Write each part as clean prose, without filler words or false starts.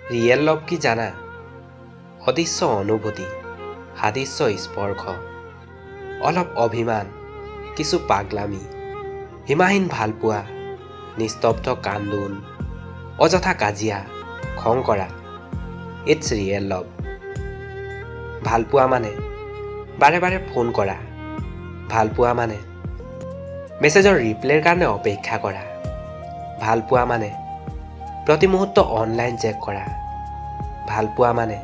Real love কি জানা? অদৃশ্য অনুভূতি, সাদৃশ্য স্পৰ্শ, অলপ অভিমান, কিছু পাগলামি, সীমাহীন ভালপোৱা, নিস্তব্ধ কান্দোন, অযথা কাজিয়া, খং কৰা। It's real love. ভালপোৱা মানে বাৰে বাৰে ফোন কৰা। ভালপোৱা মানে মেছেজৰ ৰিপ্লেৰ কাৰণে অপেক্ষা কৰা। ভালপোৱা মানে প্ৰতি মুহূৰ্ত অনলাইন চেক কৰা। ভালপোৱা মানে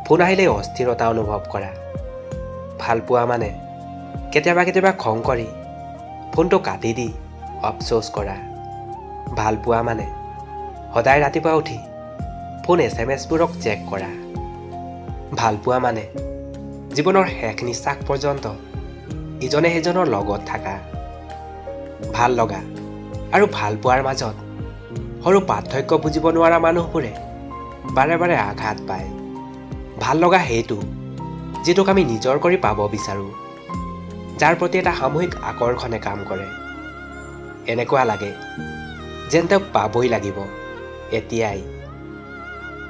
ফোন আহিলে অস্থিৰতা অনুভৱ কৰা। ভালপোৱা মানে কেতিয়াবা খং কৰি ফোনটো কাটি দি অফচোচ কৰা। ভালপোৱা মানে সদায় ৰাতিপুৱা উঠি ফোন SMS-বোৰক চেক কৰা। ভালপোৱা মানে জীৱনৰ শেষ নিশ্বাস পৰ্যন্ত ইজনে সিজনৰ লগত থকা। ভাল লগা আৰু ভালপোৱাৰ মাজত সৰু পাৰ্থক্য বুজিব নোৱাৰা মানুহবোৰে বাৰে বাৰে আঘাত পায়। ভাল লগা সেইটো যিটোক আমি নিজৰ কৰি পাব বিচাৰোঁ, যাৰ প্ৰতি এটা সামূহিক আকৰ্ষণে কাম কৰে। এনেকুৱা লাগে যেন তেওঁক পাবই লাগিব এতিয়াই,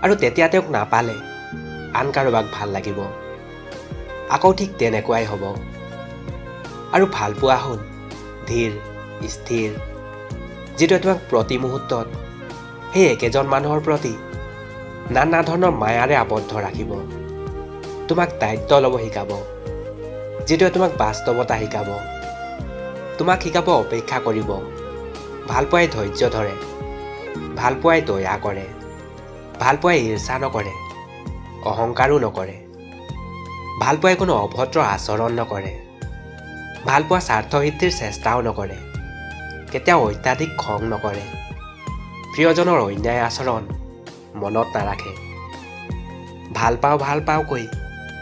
আৰু তেতিয়া তেওঁক নাপালে আন কাৰোবাক ভাল লাগিব। আকৌ ঠিক তেনেকুৱাই হ'ব। আৰু ভালপোৱা হ'ল ধীৰ, স্থিৰ, যিটোৱে তোমাক প্ৰতি মুহূৰ্তত সেই একেজন মানুহৰ প্ৰতি নানা ধৰণৰ মায়াৰে আবদ্ধ ৰাখিব। তোমাক দায়িত্ব ল'ব শিকাব, যিটোৱে তোমাক বাস্তৱতা শিকাব। তোমাক শিকাব অপেক্ষা কৰিব। ভালপোৱাই ধৈৰ্য ধৰে, ভালপোৱাই দয়া কৰে, ভালপোৱাই ঈৰ্ষা নকৰে, অহংকাৰো নকৰে। ভালপোৱাই কোনো অভদ্ৰ আচৰণ নকৰে। ভালপোৱা স্বাৰ্থসিদ্ধিৰ চেষ্টাও নকৰে, কেতিয়াও অত্যাধিক খং নকৰে, প্ৰিয়জনৰ অন্যায় আচৰণ মনত নাৰাখে। ভাল পাওঁ কৈ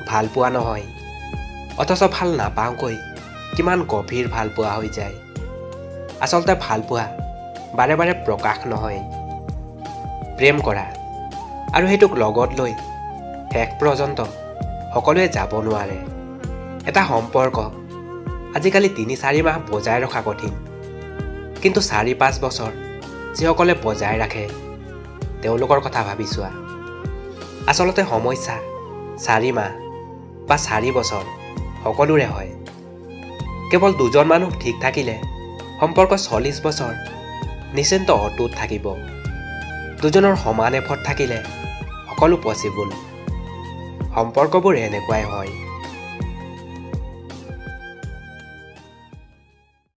ভালপোৱা নহয়, অথচ ভাল নাপাওঁকৈ কিমান গভীৰ ভালপোৱা হৈ যায়। আচলতে ভালপোৱা বাৰে বাৰে প্ৰকাশ নহয়, প্ৰেম কৰা আৰু সেইটোক লগত লৈ শেষ পৰ্যন্ত সকলোৱে যাব নোৱাৰে। এটা সম্পৰ্ক আজিকালি ৩-৪ মাহ বজাই ৰখা কঠিন, কিন্তু ৪-৫ বছৰ যিসকলে বজাই ৰাখে তেওঁলোকৰ কথা ভাবি চোৱা। আচলতে সমস্যা ৪ মাহ বা ৪ বছৰ সকলোৰে হয়। কেৱল দুজন মানুহ ঠিক থাকিলে সম্পৰ্ক ৪০ বছৰ নিশ্চিন্ত অটুট থাকিব। দুজনৰ সমান এফৰ্ট থাকিলে সকলো পচিবল। সম্পৰ্কবোৰ এনেকুৱাই হয়।